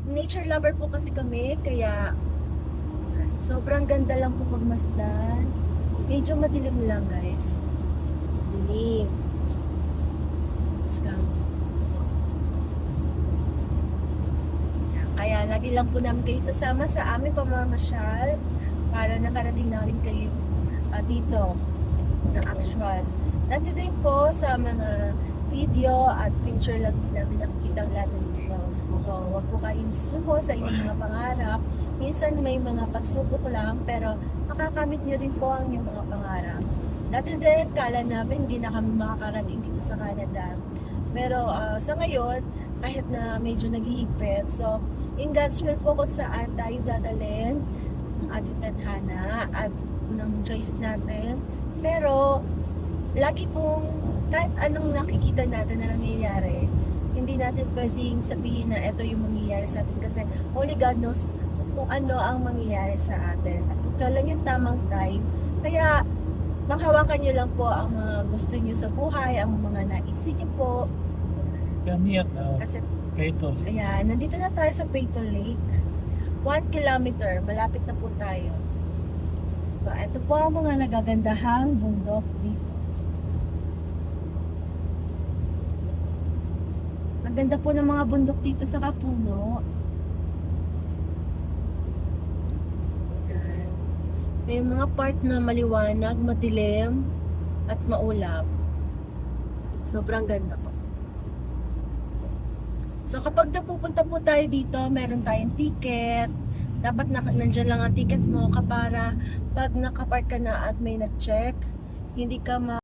nature lover po kasi kami, kaya sobrang ganda lang po pagmasdan. Medyo madilim lang guys. Dilim. It's cloudy. Kaya lagi lang po namin kayo sasama sa aming pamamasyal para nakarating na rin kayo dito na actual. Dati din po sa mga video at picture lang din namin nakikita ang lahat ng dito. So, wag po kayong susuko sa inyong mga pangarap. Minsan may mga pagsubok lang, pero makakamit nyo rin po ang inyong mga pangarap. Dati din, kala namin hindi na kami makakarating dito sa Canada. Pero sa ngayon, kahit na medyo naghihigpit, so in God's will po kung saan tayo dadalhin ng ating tadhana at ng choice natin. Pero lagi pong kahit anong nakikita natin na nangyayari, hindi natin pwedeng sabihin na ito yung mangyayari sa atin kasi only God knows kung ano ang mangyayari sa atin at kung kailan yung tamang time. Kaya manghawakan nyo lang po ang mga gusto nyo sa buhay, ang mga naisip nyo po. Ganyan, Kasi Paytol. ayan, nandito na tayo sa Peyton Lake. 1 kilometer, malapit na po tayo. So, ito po ang mga nagagandahang bundok dito. Maganda po ng mga bundok dito sa Kapuno. Ayan. May mga part na maliwanag, madilim, at maulap. Sobrang ganda po. So kapag napupunta po tayo dito, meron tayong ticket. Dapat nandyan lang ang ticket mo para pag nakapark ka na at may na-check, hindi ka